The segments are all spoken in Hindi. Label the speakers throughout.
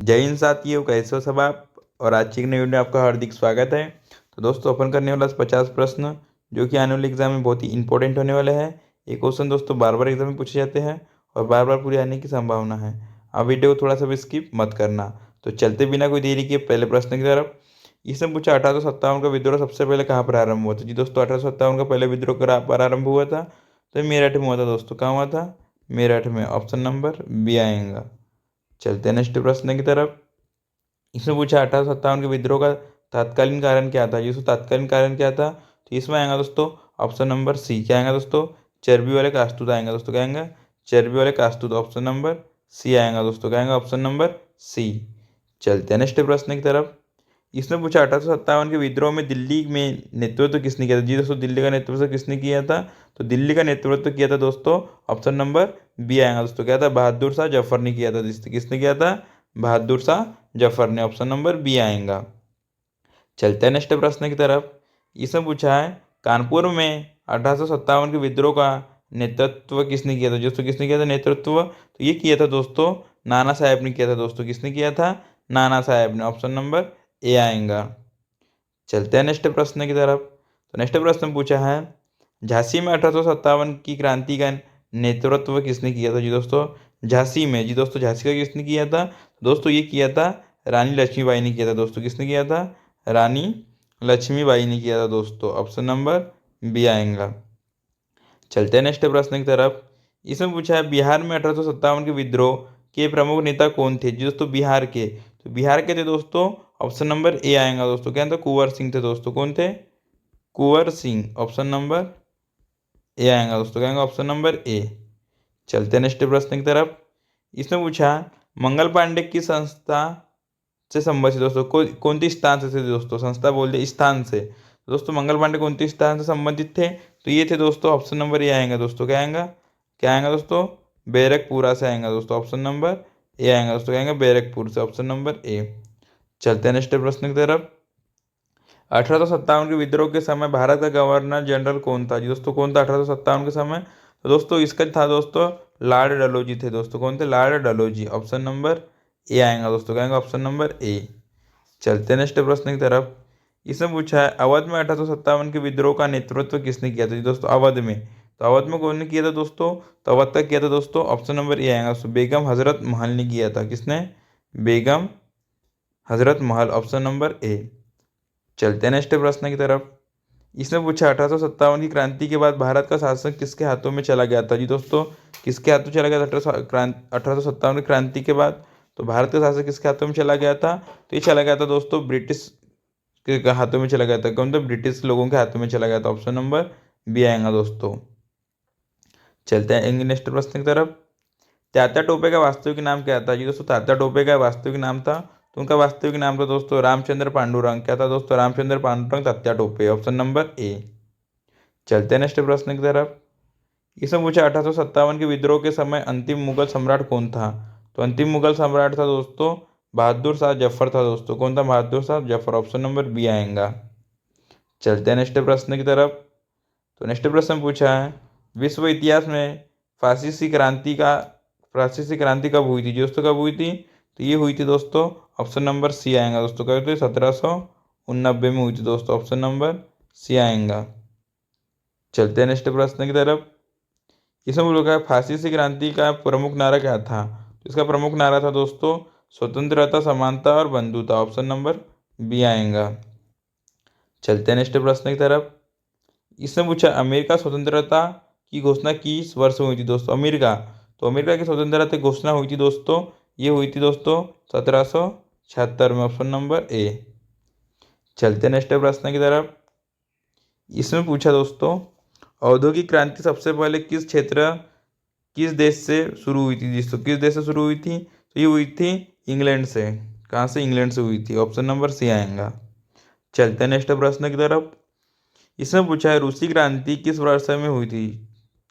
Speaker 1: जय हिंद साथियों, कैसे हो सब आप। और आज की नई वीडियो में आपका हार्दिक स्वागत है। तो दोस्तों अपन करने वाला 50 प्रश्न जो कि आने वाले एग्जाम में बहुत ही इंपॉर्टेंट होने वाले हैं। ये क्वेश्चन दोस्तों बार बार एग्जाम में पूछे जाते हैं और बार बार पूरे आने की संभावना है। आप वीडियो को थोड़ा सा भी स्किप मत करना। तो चलते बिना कोई देरी किए पहले प्रश्न की तरफ। इसमें पूछा 1857 का विद्रोह सबसे पहले कहाँ प्रारंभ हुआ था। जी दोस्तों, 1857 का पहले विद्रोह प्रारंभ हुआ था तो मेरठ में हुआ था दोस्तों। कहाँ हुआ था? मेरठ में। ऑप्शन नंबर बी आएगा। चलते हैं नेक्स्ट प्रश्न की तरफ। इसमें पूछा 1857 के विद्रोह का तात्कालीन कारण क्या था। ये उसका तात्कालीन कारण क्या था? तो इसमें आएगा दोस्तों ऑप्शन नंबर सी। क्या आएगा दोस्तों? चर्बी वाले कास्तूत आएगा दोस्तों। क्या आएगा? चर्बी वाले कास्तूत। ऑप्शन नंबर सी आएगा दोस्तों। क्या आएगा? Option number C. चलते हैं नेक्स्ट प्रश्न की तरफ। इसमें पूछा 1857 के विद्रोह में दिल्ली में नेतृत्व किसने किया था। जी दोस्तों, दिल्ली का नेतृत्व किसने किया था? तो दिल्ली का नेतृत्व किया था दोस्तों, ऑप्शन नंबर बी आएगा दोस्तों। क्या था? बहादुर शाह जफर ने किया था। किसने किया था? बहादुर शाह जफर ने। ऑप्शन नंबर बी आएगा। चलते हैं नेक्स्ट प्रश्न की तरफ। इसमें पूछा है कानपुर में 1857 के विद्रोह का नेतृत्व किसने किया था। दोस्तों किसने किया था नेतृत्व? तो ये किया था दोस्तों नाना साहब ने किया था दोस्तों। किसने किया था? नाना साहब ने। ऑप्शन नंबर ए आएगा। चलते हैं नेक्स्ट प्रश्न की तरफ। तो नेक्स्ट प्रश्न पूछा है झांसी में 1857 की क्रांति का नेतृत्व किसने किया था। जी दोस्तों, झांसी में। जी दोस्तों, झांसी का किसने किया था? दोस्तों ये किया था रानी लक्ष्मीबाई ने किया था दोस्तों। किसने किया था? रानी लक्ष्मीबाई ने किया था दोस्तों। ऑप्शन नंबर बी आएगा। चलते हैं नेक्स्ट प्रश्न की तरफ। इसमें पूछा है बिहार में 1857 के विद्रोह के प्रमुख नेता कौन थे। जी दोस्तों, बिहार के। तो बिहार के थे दोस्तों, ऑप्शन नंबर ए आएगा दोस्तों। क्या था? कुंवर सिंह थे दोस्तों। कौन थे? कुंवर सिंह। ऑप्शन नंबर ए आएगा दोस्तों। क्या आएगा? ऑप्शन नंबर ए। चलते हैं नेक्स्ट प्रश्न की तरफ। इसमें पूछा मंगल पांडे की संस्था से संबंधित दोस्तों कौन सी स्थान से थे दोस्तों। संस्था बोल दे स्थान से। दोस्तों मंगल पांडे कौन सी स्थान से संबंधित थे? तो ये थे दोस्तों, ऑप्शन नंबर ए आएगा दोस्तों। क्या आएगा? क्या आएगा दोस्तों? बैरकपुरा से आएगा दोस्तों। ऑप्शन नंबर ए आएगा दोस्तों। क्या आएगा? बैरकपुर से। ऑप्शन नंबर ए। चलते हैं नेक्स्ट प्रश्न की तरफ। 1857 के विद्रोह के समय भारत का गवर्नर जनरल कौन था। जी दोस्तों, कौन था 1857 के समय? तो दोस्तों इसका था दोस्तों लॉर्ड डलहौजी थे दोस्तों। कौन थे? लॉर्ड डलहौजी। ऑप्शन नंबर ए आएगा दोस्तों। क्या आएगा? ऑप्शन नंबर ए। चलते हैं नेक्स्ट प्रश्न की तरफ। इसमें पूछा है अवध में 1857 के विद्रोह का नेतृत्व किसने किया था। जी दोस्तों, अवध में। तो अवध में कौन ने किया था दोस्तों? तो अवध का किया था दोस्तों, ऑप्शन नंबर ए आएगा दोस्तों, बेगम हजरत महल ने किया था। किसने? बेगम हजरत महल। ऑप्शन नंबर ए। चलते हैं नेक्स्ट प्रश्न की तरफ। इसने पूछा 1857 की क्रांति के बाद भारत का शासन किसके हाथों में चला गया था। जी दोस्तों, किसके हाथों चला गया था 1857 की क्रांति के बाद? तो भारत का शासन किसके हाथों में चला गया था? तो ये चला गया था दोस्तों ब्रिटिश के हाथों में चला गया था। कौन? तो ब्रिटिश लोगों के हाथों में चला गया था। ऑप्शन नंबर बी आएगा दोस्तों। चलते हैं नेक्स्ट प्रश्न की तरफ। तात्या टोपे का वास्तविक नाम क्या था। जी दोस्तों, तात्या टोपे का वास्तविक नाम था, तो उनका वास्तविक नाम था दोस्तों रामचंद्र पांडुरंग। क्या था दोस्तों? रामचंद्र पांडुरंग तात्या टोपे। ऑप्शन नंबर ए। चलते हैं नेक्स्ट प्रश्न की तरफ। इसमें पूछा 1857 के विद्रोह के समय अंतिम मुगल सम्राट कौन था। तो अंतिम मुगल सम्राट था दोस्तों बहादुर शाह जफर था दोस्तों। कौन था? Bahadur Shah Zafar. Option number B आएगा। चलते हैं नेक्स्ट प्रश्न की तरफ। तो नेक्स्ट प्रश्न पूछा है विश्व इतिहास में फासीसी क्रांति कब हुई थी। दोस्तों कब हुई थी? तो ये हुई थी दोस्तों, ऑप्शन नंबर सी आएगा दोस्तों। कब हुई थी? 1789 में हुई थी दोस्तों। ऑप्शन नंबर सी आएगा। चलते हैं नेक्स्ट प्रश्न की तरफ। इसमें बोला गया फासीसी क्रांति का प्रमुख नारा क्या था। तो इसका प्रमुख नारा था दोस्तों स्वतंत्रता, समानता और बंधुता। ऑप्शन नंबर बी आएगा। चलते हैं नेक्स्ट प्रश्न की तरफ। इसने पूछा अमेरिका स्वतंत्रता की घोषणा किस वर्ष में हुई थी दोस्तों। अमेरिका। तो अमेरिका की स्वतंत्रता की घोषणा हुई थी दोस्तों, ये हुई थी दोस्तों 1776 में। ऑप्शन नंबर ए। चलते हैं नेक्स्ट प्रश्न की तरफ। इसमें पूछा दोस्तों औद्योगिक क्रांति सबसे पहले किस देश से शुरू हुई थी। दोस्तों किस देश से शुरू हुई थी? तो ये हुई थी इंग्लैंड से। कहाँ से? इंग्लैंड से हुई थी। ऑप्शन नंबर सी आएगा। चलते हैं नेक्स्ट प्रश्न की तरफ। इसमें पूछा है रूसी क्रांति किस वर्ष में हुई थी।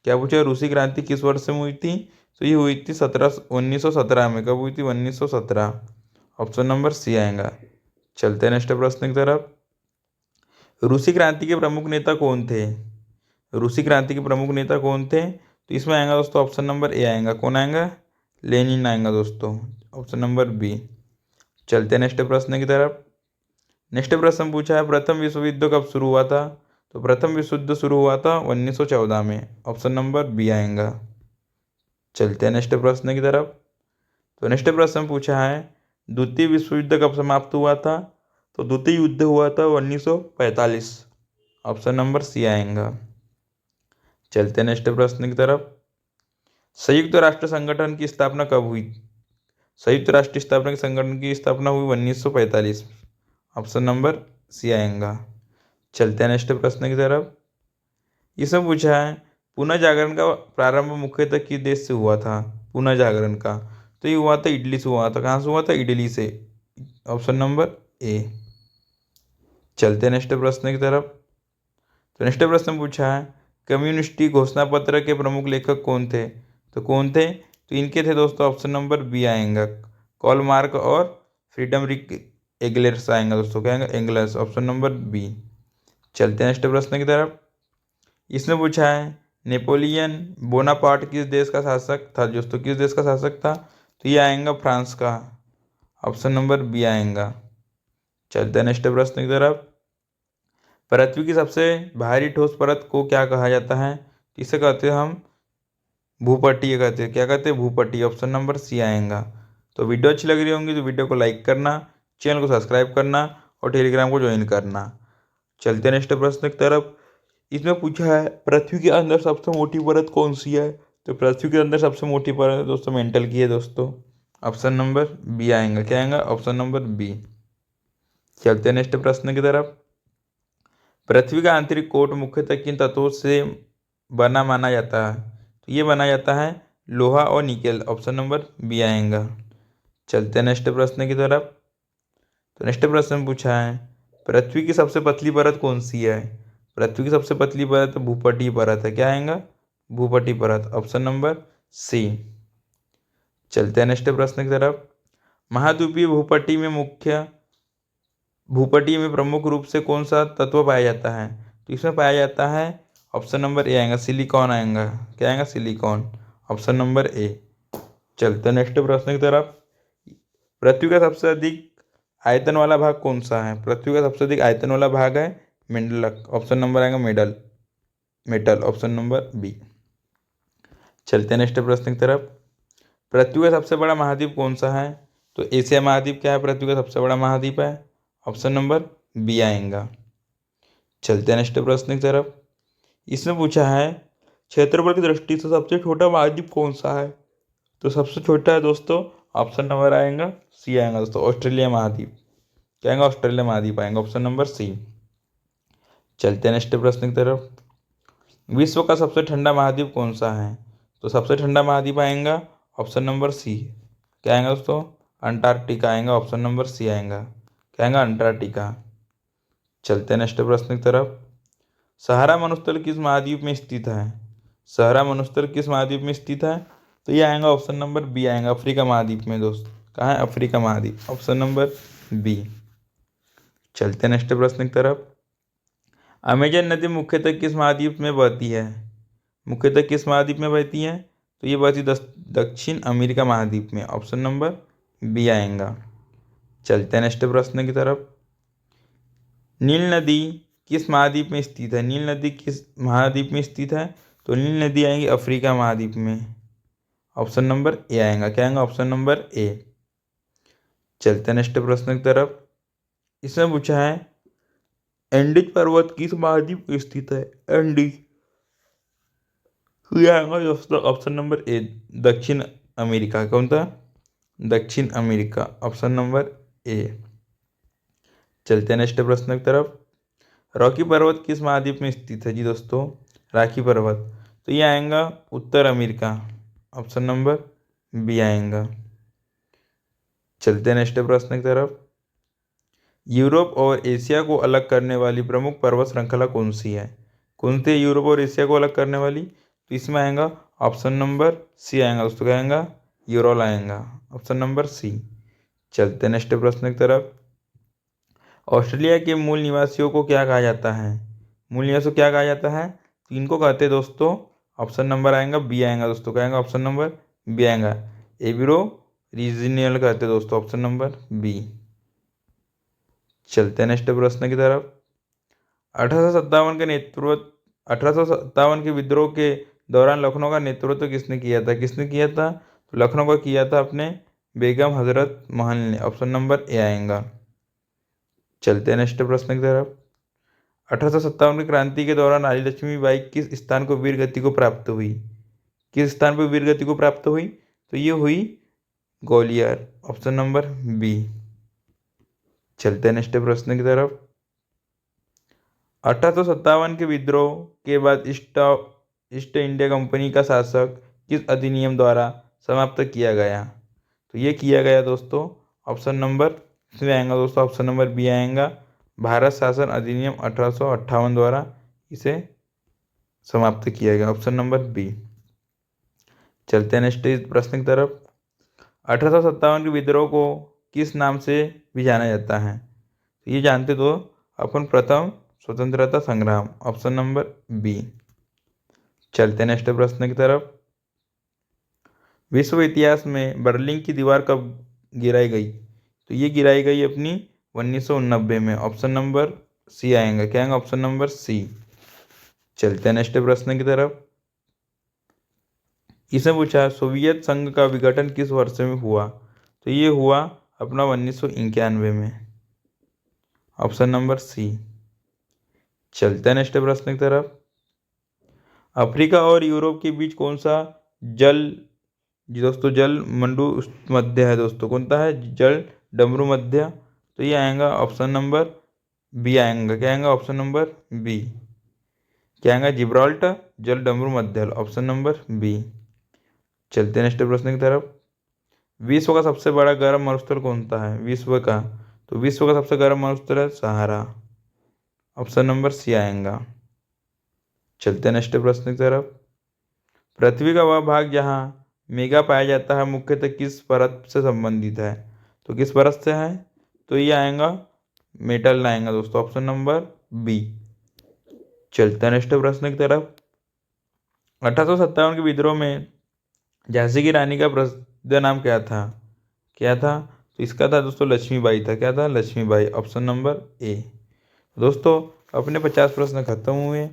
Speaker 1: क्या पूछा है? रूसी क्रांति किस वर्ष में हुई थी? तो ये हुई थी 1917 में। कब हुई थी? 1917। ऑप्शन नंबर सी आएगा। चलते हैं नेक्स्ट प्रश्न की तरफ। रूसी क्रांति के प्रमुख नेता कौन थे। रूसी क्रांति के प्रमुख नेता कौन थे? तो इसमें आएगा दोस्तों, ऑप्शन नंबर ए आएगा। कौन आएगा? लेनिन आएगा दोस्तों। Option number B. चलते हैं नेक्स्ट प्रश्न की तरफ। नेक्स्ट प्रश्न पूछा है, प्रथम विश्व युद्ध कब शुरू हुआ था? तो प्रथम विश्व युद्ध शुरू हुआ था 1914 में। ऑप्शन नंबर बी आएगा। चलते हैं नेक्स्ट प्रश्न की तरफ। तो नेक्स्ट प्रश्न पूछा है, द्वितीय विश्व युद्ध कब समाप्त हुआ था? तो द्वितीय युद्ध हुआ था 1945। ऑप्शन नंबर सी आएगा। चलते हैं नेक्स्ट प्रश्न की तरफ। संयुक्त राष्ट्र संगठन की स्थापना कब हुई? संयुक्त राष्ट्र स्थापना के संगठन की स्थापना हुई 1945। ऑप्शन नंबर सी आएगा। चलते हैं नेक्स्ट प्रश्न की तरफ। इसमें पूछा है, पुनः जागरण का प्रारंभ मुख्यतः किस देश से हुआ था? पुनः जागरण का, तो ये हुआ था इटली से हुआ था। कहाँ से हुआ था? इटली से। ऑप्शन नंबर ए। चलते हैं नेक्स्ट प्रश्न की तरफ। तो नेक्स्ट प्रश्न पूछा है, कम्युनिस्ट घोषणा पत्र के प्रमुख लेखक कौन थे? तो कौन थे? तो इनके थे दोस्तों, ऑप्शन नंबर बी आएगा, कार्ल मार्क्स और फ्रीडरिक एंगल्स आएगा दोस्तों। क्या आएगा? एंगल्स। Option number B. चलते हैं नेक्स्ट प्रश्न की तरफ। इसने पूछा है, नेपोलियन बोनापार्ट किस देश का शासक था दोस्तों? किस देश का शासक था? तो ये आएगा फ्रांस का। ऑप्शन नंबर बी आएगा। चलते हैं नेक्स्ट प्रश्न की तरफ। पृथ्वी की सबसे भारी ठोस परत को क्या कहा जाता है? इसे कहते हैं हम भूपटलीय कहते हैं। क्या कहते हैं? भूपटलीय। ऑप्शन नंबर सी आएगा। तो वीडियो अच्छी लग रही होंगी तो वीडियो को लाइक करना, चैनल को सब्सक्राइब करना और टेलीग्राम को ज्वाइन करना। चलते हैं नेक्स्ट प्रश्न की तरफ। इसमें पूछा है, पृथ्वी के अंदर सबसे मोटी परत कौन सी है? तो पृथ्वी के अंदर सबसे मोटी परत दोस्तों मेंटल की है दोस्तों। ऑप्शन नंबर बी आएगा। क्या आएगा? Option number B. चलते हैं नेक्स्ट प्रश्न की तरफ। पृथ्वी का आंतरिक कोट मुख्यतः किन तत्वों से बना माना जाता है? तो ये बना जाता है लोहा और निकेल। ऑप्शन नंबर बी आएगा। चलते हैं नेक्स्ट प्रश्न की तरफ। तो नेक्स्ट प्रश्न पूछा है, पृथ्वी की सबसे पतली परत कौन सी है? पृथ्वी की सबसे पतली परत भूपटलीय परत है। क्या आएगा? भूपटलीय परत। Option number C. चलते हैं नेक्स्ट प्रश्न की तरफ। महाद्वीपीय भूपट्टी में भूपट्टी में प्रमुख रूप से कौन सा तत्व पाया जाता है? तो इसमें पाया जाता है, ऑप्शन नंबर ए आएगा, सिलिकॉन आएगा। क्या आएगा? सिलिकॉन। ऑप्शन नंबर ए। चलते हैं नेक्स्ट प्रश्न की तरफ। पृथ्वी का सबसे अधिक आयतन वाला भाग कौन सा है? पृथ्वी का सबसे अधिक आयतन वाला भाग है मेंडलक। ऑप्शन नंबर आएगा मेटल। Option number B. चलते हैं नेक्स्ट प्रश्न की तरफ। पृथ्वी का सबसे बड़ा महाद्वीप कौन सा है? तो एशिया महाद्वीप क्या है? पृथ्वी का सबसे बड़ा महाद्वीप है। ऑप्शन नंबर बी आएगा। चलते हैं नेक्स्ट प्रश्न की तरफ। इसमें पूछा है, क्षेत्रफल की दृष्टि से सबसे छोटा महाद्वीप कौन सा है? तो सबसे छोटा है दोस्तों, ऑप्शन नंबर आएगा सी आएगा दोस्तों, ऑस्ट्रेलिया महाद्वीप। क्या आएगा? ऑस्ट्रेलिया महाद्वीप आएगा। Option number C. चलते हैं नेक्स्ट प्रश्न की तरफ। विश्व का सबसे ठंडा महाद्वीप कौन सा है? तो सबसे ठंडा महाद्वीप आएगा, ऑप्शन नंबर सी। क्या आएगा दोस्तों? अंटार्कटिका आएगा। ऑप्शन नंबर सी आएगा। क्या आएगा? अंटार्कटिका। चलते हैं नेक्स्ट प्रश्न की तरफ। सहारा मरुस्थल किस महाद्वीप में स्थित है? सहारा मरुस्थल किस महाद्वीप में स्थित है? तो ये आएगा ऑप्शन नंबर बी आएगा, अफ्रीका महाद्वीप में दोस्त। कहाँ है? अफ्रीका महाद्वीप। Option number B. चलते हैं नेक्स्ट प्रश्न की तरफ। अमेजन नदी मुख्यतः किस महाद्वीप में बहती है? मुख्यतः किस महाद्वीप में बहती है? तो ये बहती दक्षिण अमेरिका महाद्वीप में। ऑप्शन नंबर बी आएगा। चलते हैं नेक्स्ट प्रश्न की तरफ। नील नदी किस महाद्वीप में स्थित है? नील नदी किस महाद्वीप में स्थित है? तो नील नदी आएगी अफ्रीका महाद्वीप में। ऑप्शन नंबर ए आएगा। क्या आएगा? ऑप्शन नंबर ए। चलते हैं नेक्स्ट प्रश्न की तरफ। इसमें पूछा है, एंडीज पर्वत किस महाद्वीप में स्थित है? एंडीज, तो ये आएगा दोस्तों ऑप्शन नंबर ए, दक्षिण अमेरिका। कौन था? दक्षिण अमेरिका। ऑप्शन नंबर ए। चलते हैं नेक्स्ट प्रश्न की तरफ। रॉकी पर्वत किस महाद्वीप में स्थित है जी दोस्तों? रॉकी पर्वत, तो ये आएगा उत्तर अमेरिका। ऑप्शन नंबर बी आएगा। चलते हैं नेक्स्ट प्रश्न की तरफ। यूरोप और एशिया को अलग करने वाली प्रमुख पर्वत श्रृंखला कौन सी है? कौन सी यूरोप और एशिया को अलग करने वाली? तो इसमें आएगा ऑप्शन नंबर सी आएगा दोस्तों। क्या आएगा? यूरोल आएगा। Option number C. चलते हैं नेक्स्ट प्रश्न की तरफ। ऑस्ट्रेलिया के मूल निवासियों को क्या कहा जाता है? मूल निवासियों को क्या कहा जाता है? तो इनको कहते हैं दोस्तों, ऑप्शन नंबर आएगा बी आएगा दोस्तों। क्या आएगा? ऑप्शन नंबर बी आएगा, एबिरो रीजनल कहते हैं दोस्तों, ऑप्शन नंबर बी। चलते हैं नेक्स्ट प्रश्न की तरफ। 1857 के नेतृत्व 1857 के विद्रोह के दौरान लखनऊ का नेतृत्व किसने किया था? किसने किया था? तो लखनऊ का किया था अपने बेगम हजरत महल ने। ऑप्शन नंबर ए आएगा। चलते हैं नेक्स्ट प्रश्न की तरफ। 1857 की क्रांति के दौरान रानी लक्ष्मीबाई किस स्थान को वीर गति को प्राप्त हुई? किस स्थान पर वीर गति को प्राप्त हुई? तो ये हुई ग्वालियर। Option number B. चलते हैं नेक्स्ट प्रश्न की तरफ। 1857 के विद्रोह के बाद ईस्ट इंडिया कंपनी का शासक किस अधिनियम द्वारा समाप्त किया गया? तो ये किया गया दोस्तों, ऑप्शन नंबर इसमें आएगा दोस्तों, ऑप्शन नंबर बी आएगा। भारत शासन अधिनियम 1858 द्वारा इसे समाप्त किया गया। Option number B. चलते हैं नेक्स्ट प्रश्न की तरफ। 1857 के विद्रोह को किस नाम से भी जाना जाता है? तो ये जानते तो अपन, प्रथम स्वतंत्रता संग्राम। Option number B. चलते हैं नेक्स्ट प्रश्न की तरफ। विश्व इतिहास में बर्लिन की दीवार कब गिराई गई? तो ये गिराई गई अपनी 1990 में। ऑप्शन नंबर सी आएगा। क्या आएगा? Option number C. चलते हैं नेक्स्ट प्रश्न की तरफ। इसमें पूछा सोवियत संघ का विघटन किस वर्ष में हुआ? तो ये हुआ अपना 1991 में। Option number C. चलते हैं नेक्स्ट प्रश्न की तरफ। अफ्रीका और यूरोप के बीच कौन सा जल जी दोस्तों जल मंडू मध्य है दोस्तों? कौन सा है? जल डमरू मध्य। तो ये आएगा ऑप्शन नंबर बी आएगा। क्या आएगा? Option number B. क्या आएगा? जिब्राल्टर जल डमरू मध्य। Option number B. चलते हैं नेक्स्ट प्रश्न की तरफ। विश्व का सबसे बड़ा गर्म मरुस्थल कौन सा है? विश्व का, तो विश्व का सबसे गर्म मरुस्थल है सहारा। ऑप्शन नंबर सी आएगा। चलते हैं नेक्स्ट प्रश्न की तरफ। पृथ्वी का वह भाग जहाँ मेगा पाया जाता है मुख्यतः किस परत से संबंधित है? तो किस परत से है? तो ये आएगा मेटल आएगा दोस्तों। Option number B. चलते हैं नेक्स्ट प्रश्न की तरफ। 1857 के विद्रोह में झांसी की रानी का प्रसिद्ध नाम क्या था? क्या था? तो इसका था दोस्तों लक्ष्मीबाई था। क्या था? लक्ष्मीबाई। Option number A. दोस्तों अपने 50 प्रश्न खत्म हुए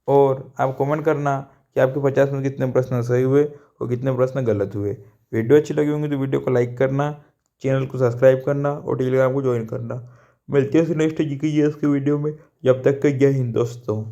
Speaker 1: और आप कमेंट करना कि आपके 50 में कितने प्रश्न सही हुए और कितने प्रश्न गलत हुए। वीडियो अच्छी लगी होंगी तो वीडियो को लाइक करना, चैनल को सब्सक्राइब करना और टेलीग्राम को ज्वाइन करना। मिलते हैं नेक्स्ट जीके के वीडियो में। जब तक के जय हिंद दोस्तों।